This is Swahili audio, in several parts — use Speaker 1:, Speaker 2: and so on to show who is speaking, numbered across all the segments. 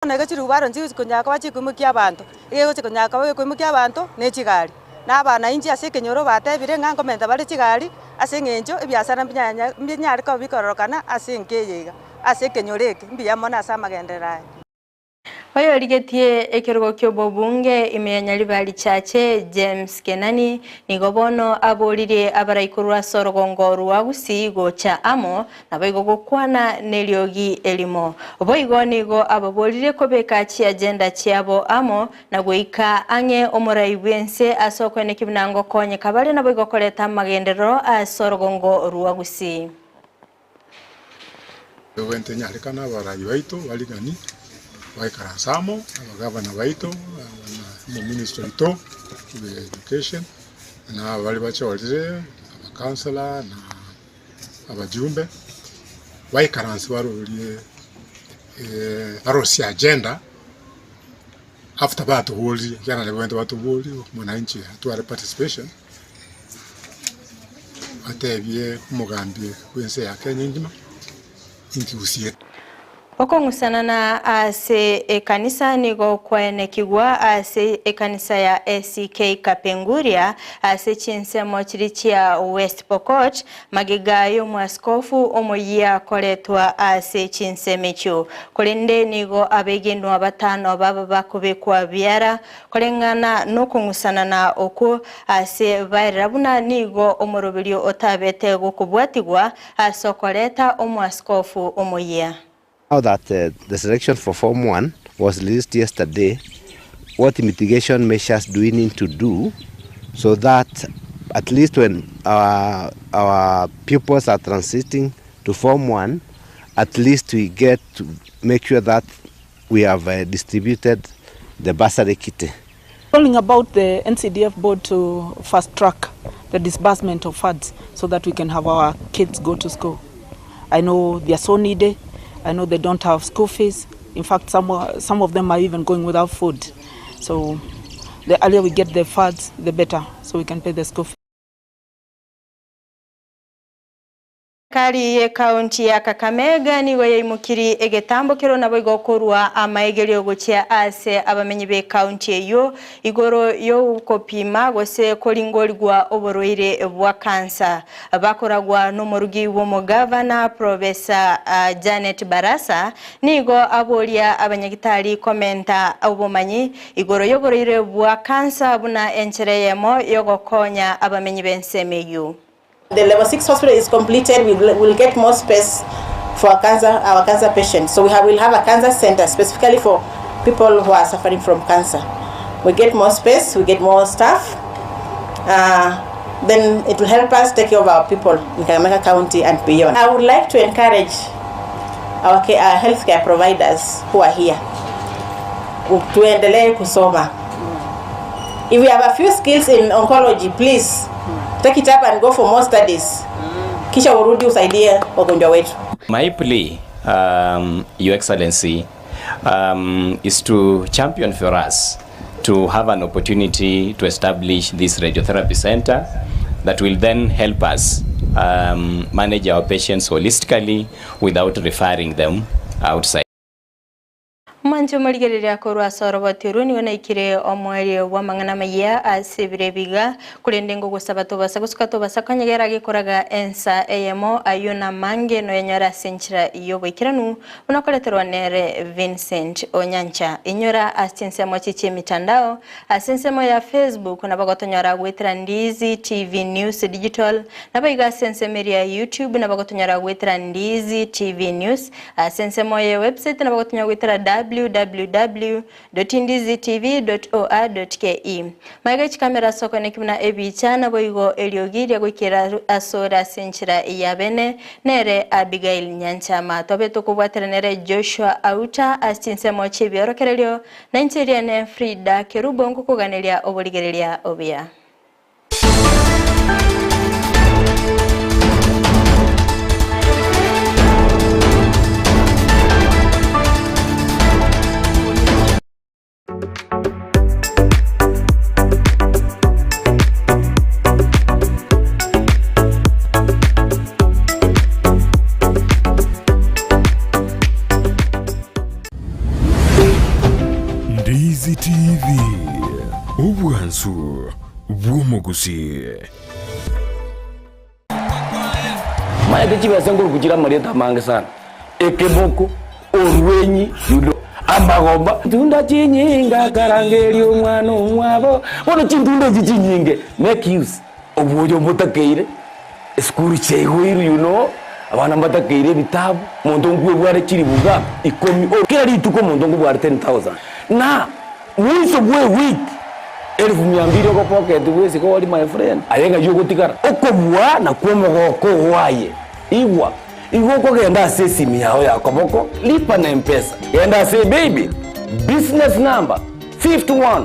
Speaker 1: Nego chirubaro nzi kunyaka wachi kumukia abantu. Ego chikunyaka we kumukia abantu ne chigari. Na abana inji ase kenyoro batebire ngango menta bari chigari ase ngenjo ebiasara mbinyari ko bikororokana ase nkeyega. Ase kenyoreke mbiyamona asa magenderai.
Speaker 2: Oyo rigetie Kerubo ky'obobunge imenya libali chache James Kenani nigobono abolire abarayikurwa sorogongo rwa Gusii gocha amo naboigo gokwana neliogi elimo oboigo nigo ababolire kobeka chi agenda chiabo amo nagoika ange omurayibwense asokwene kibinango konye kabale naboigo koleta magendero sorogongo rwa Gusii
Speaker 3: wente nyarikana abarayibaito baligani Karasamo, Governor Waito, the Minister to Education, and our Valibacha, our councillor, and our Jumbe. Why Karanswaru Arosi agenda after that, Woli, Yana went to Woli, Monanchi, to our participation. At the Mogambi, we say, I can't into
Speaker 2: Okongusana na ase kanisa nigo kwene kigwa ase kanisa ya SK Kapenguria ase Chinsa mochirichia West Pokot magigayo mwaskofu omoyia koletwa ase Chinsa mechu kolende nigo abegendu abatano baba bakubekwa byara kolengana nokongusana na oku ase vairabuna nigo omorobelio otabete gokubwatigwa asokoleta omwaskofu omoyia.
Speaker 4: Now that the selection for Form 1 was released yesterday, what mitigation measures do we need to do so that at least when our pupils are transiting to Form 1, at least we get to make sure that we have distributed the bursary kit.
Speaker 5: Calling about the NCDF board to fast track the disbursement of funds so that we can have our kids go to school. I know they are so needy. I know they don't have school fees. In fact, some of them are even going without food. So the earlier we get the funds, the better, so we can pay the school fees.
Speaker 2: Kari ye kaunti ya Kakamega ni waye mukiri egetambo kero nabo igokorwa amaegelio gochia ase abamenyi be kaunti eyo igoro yo ukopima gose kolingolgwa oboroire bwa kansa bakoragwa n'umurugi wo mugavana Professor Janet Barasa nigo abolia abanyagitari komenta obumanyi igoro yoboroire bwa kansa buna enchereyemo yogokonya abamenyi bensemeyo.
Speaker 6: The level 6 hospital is completed. We will get more space for our cancer patients. So we'll have a cancer center specifically for people who are suffering from cancer. We get more space, we get more staff. Then it will help us take care of our people in Kakamega County and beyond. I would like to encourage our healthcare providers who are here to endelee kusoma. If we have a few skills in oncology, please take it up and go for more studies. Kisha urudi usaidie wagonjwa wetu.
Speaker 7: My plea, Your Excellency, is to champion for us to have an opportunity to establish this radiotherapy center that will then help us manage our patients holistically without referring them outside.
Speaker 2: Manjo maligerera korwa sorobatiru ni wona ikire omweri wa mangana maya asibirebiga kulendengo gusabato basagusukato basakanyegera gikoraga ensa eyemo ayuna mange no yenyora senchira yobo ikiranu unakoleterwa nere Vincent Onyancha inyora asinsemo chichi mitandao asinsemo ya Facebook na bagotonyora gwetira Ndizi TV News Digital na baiga sensemo ya YouTube na bagotonyora gwetira Ndizi TV News asensemo ya website na bagotonyora gwetira www.ndizitv.or.ke Magachi kamera soko nekimna ebichana boigo eliogiri gwikira asora senchira yabene nere Abigail Nyanchama tobeto kubwatira nere Joshua Auta asinsemo chibiorokerelyo na nchiriane Fridah Kerubo ngukuganelia oboligerelia obia.
Speaker 8: Ndizi TV. Ubwansu bw'Umugusii.
Speaker 9: Maya chiba sanguru kugira mareta mange sana. Ekeboko orwenyi yudo amagomba tunda chinyinga karangeri omwana omwabo bono chintunda chinyinge make use obuyo mutakeire school chegwiru abana mbatakeire bitabu muntu ngwe bware chiri buga ikomi kila rituko muntu ngwe bware 10,000 na mwiso bwe week 1200 ko pocket wese ko wali my friend ayenga yugo tikara okobwa na kwomogoko waye igwa Igoko genda se simu yao ya koboko lipa na M-Pesa. Genda se baby business number 51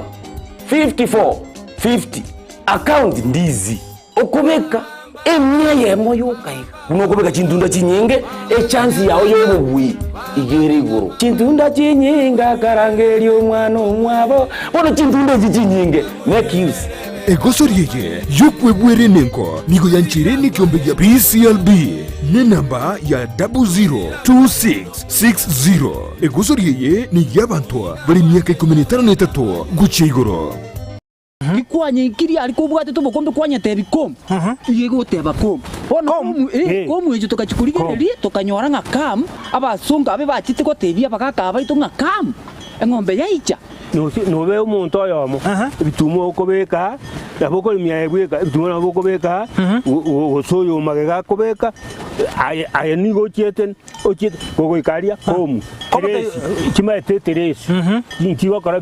Speaker 9: 54 50 account Ndizi. Okubeka emya yemo yokai. Unokubeka chintunda chinyenge chance yao yobubwi igere iguru. Chintunda chinyinga karangeri omwana omwabo. Bono chintunda chinyenge make use.
Speaker 8: Egosoriye yukwebwere nenko nigo yanchire ni kiombe ya PCLB ni namba ya 002660. Egosoriye ni yabantoa bali miaka 13 guche igoro
Speaker 10: Ikwanye ikiri ariko ubwate tubukombe kwanya tebi kom yego teba kom ono kom ejo tokachikurigeri tokanyora nka kam abasunga abe bachite ko tebi abakaka baito nka kam engombe yaicha
Speaker 11: no be umuntu oyomo bitumo okobeka naboko imya ebweka bitumo naboko beka osoyo magega kobeka aya nigo chieten ochit gogo ikaria kom chima eteteresi ntiwa kara